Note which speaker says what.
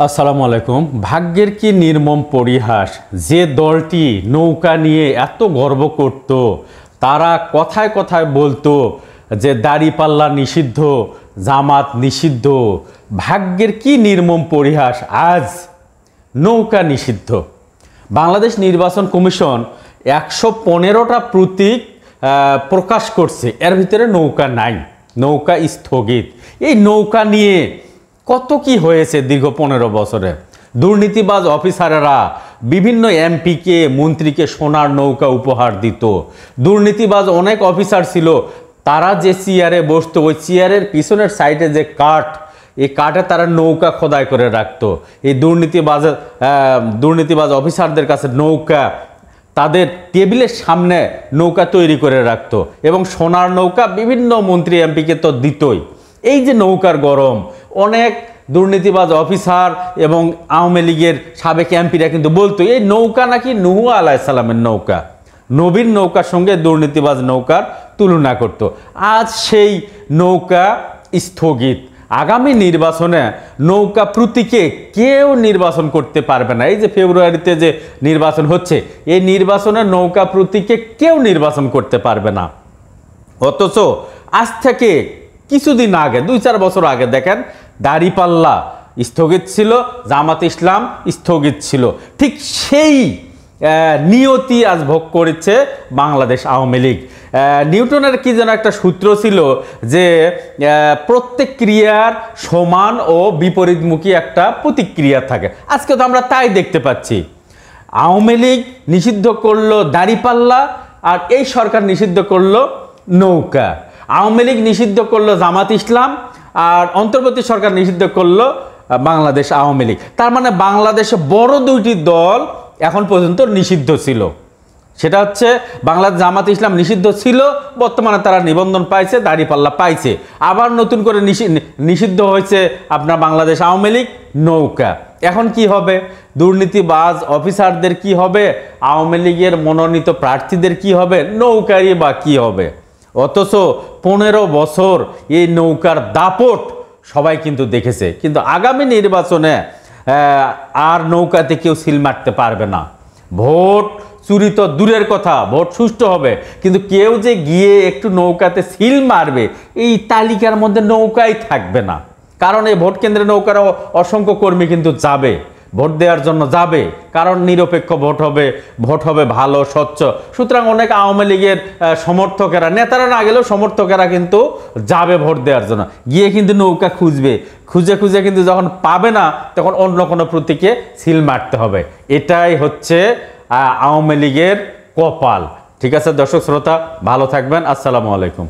Speaker 1: আসসালামু আলাইকুম। ভাগ্যের কি নির্মম পরিহাস, যে দলটি নৌকা নিয়ে এত গর্ব করত, তারা কথায় কথায় বলতো যে দাড়িপাল্লা নিষিদ্ধ, জামাত নিষিদ্ধ। ভাগ্যের কি নির্মম পরিহাস, আজ নৌকা নিষিদ্ধ। বাংলাদেশ নির্বাচন কমিশন 115টা প্রতীক প্রকাশ করছে, এর ভিতরে নৌকা নাই, নৌকা স্থগিত। এই নৌকা নিয়ে কত কি হয়েছে দীর্ঘ 15 বছরে। দুর্নীতিবাজ অফিসাররা বিভিন্ন এমপিকে, মন্ত্রীকে সোনার নৌকা উপহার দিত। দুর্নীতিবাজ অনেক অফিসার ছিল, তারা যে চেয়ারে বসতো, ওই চেয়ারের পিছনের সাইডে যে কাঠ, এই কাঠে তারা নৌকা খোদাই করে রাখতো। এই দুর্নীতিবাজ অফিসারদের কাছে নৌকা, তাদের টেবিলের সামনে নৌকা তৈরি করে রাখতো, এবং সোনার নৌকা বিভিন্ন মন্ত্রী এমপিকে তো দিতই। এই যে নৌকার গরম, অনেক দুর্নীতিবাজ অফিসার এবং আওয়ামী লীগের সাবেক এমপিরা কিন্তু বলতো এই নৌকা নাকি নূহ আলাইহিস সালামের নৌকা, নবীর নৌকার সঙ্গে দুর্নীতিবাজ নৌকার তুলনা করত। আজ সেই নৌকা স্থগিত। আগামী নির্বাচনে নৌকা প্রতীকে কেউ নির্বাচন করতে পারবে না। এই যে ফেব্রুয়ারিতে যে নির্বাচন হচ্ছে, এই নির্বাচনে নৌকা প্রতীকে কেউ নির্বাচন করতে পারবে না। অথচ আজ থেকে কিছুদিন আগে, 2-4 বছর আগে দেখেন, দাড়িপাল্লা স্থগিত ছিল, জামাত ইসলাম স্থগিত ছিল। ঠিক সেই নিয়তি আজ ভোগ করেছে বাংলাদেশ আওয়ামী লীগ। নিউটনের কি যেন একটা সূত্র ছিল যে প্রত্যেক ক্রিয়ার সমান ও বিপরীতমুখী একটা প্রতিক্রিয়া থাকে। আজকে তো আমরা তাই দেখতে পাচ্ছি। আওয়ামী লীগ নিষিদ্ধ করলো দাড়িপাল্লা, আর এই সরকার নিষিদ্ধ করলো নৌকা। আওয়ামী লীগ নিষিদ্ধ করলো জামাত ইসলাম, আর অন্তর্বর্তী সরকার নিষিদ্ধ করলো বাংলাদেশ আওয়ামী লীগ। তার মানে বাংলাদেশে বড় দুইটি দল এখন পর্যন্ত নিষিদ্ধ ছিল। সেটা হচ্ছে বাংলাদেশ জামাত ইসলাম নিষিদ্ধ ছিল, বর্তমানে তারা নিবন্ধন পাইছে, দাড়িপাল্লা পাইছে। আবার নতুন করে নিষিদ্ধ হয়েছে আপনার বাংলাদেশ আওয়ামী লীগ, নৌকা। এখন কি হবে? দুর্নীতিবাজ অফিসারদের কি হবে? আওয়ামী লীগের মনোনীত প্রার্থীদের কি হবে? নৌকারই বা কি হবে? অথচ 15 বছর এই নৌকার দাপট সবাই কিন্তু দেখেছে। কিন্তু আগামী নির্বাচনে আর নৌকাতে কেউ সিল মারতে পারবে না। ভোট চুরি তো দূরের কথা, ভোট সুষ্ঠু হবে, কিন্তু কেউ যে গিয়ে একটু নৌকাতে সিল মারবে, এই তালিকার মধ্যে নৌকাই থাকবে না। কারণ এই ভোট কেন্দ্রে নৌকার অসংখ্য কর্মী কিন্তু যাবে, ভোট দেওয়ার জন্য যাবে, কারণ নিরপেক্ষ ভোট হবে ভালো, স্বচ্ছ। সুতরাং অনেক আওয়ামী লীগের সমর্থকেরা, নেতারা না গেলেও সমর্থকেরা কিন্তু যাবে ভোট দেওয়ার জন্য, গিয়ে কিন্তু নৌকা খুঁজে কিন্তু যখন পাবে না, তখন অন্য কোনো প্রতীকে সিল মারতে হবে। এটাই হচ্ছে আওয়ামী লীগের কপাল। ঠিক আছে দর্শক শ্রোতা, ভালো থাকবেন। আসসালামু আলাইকুম।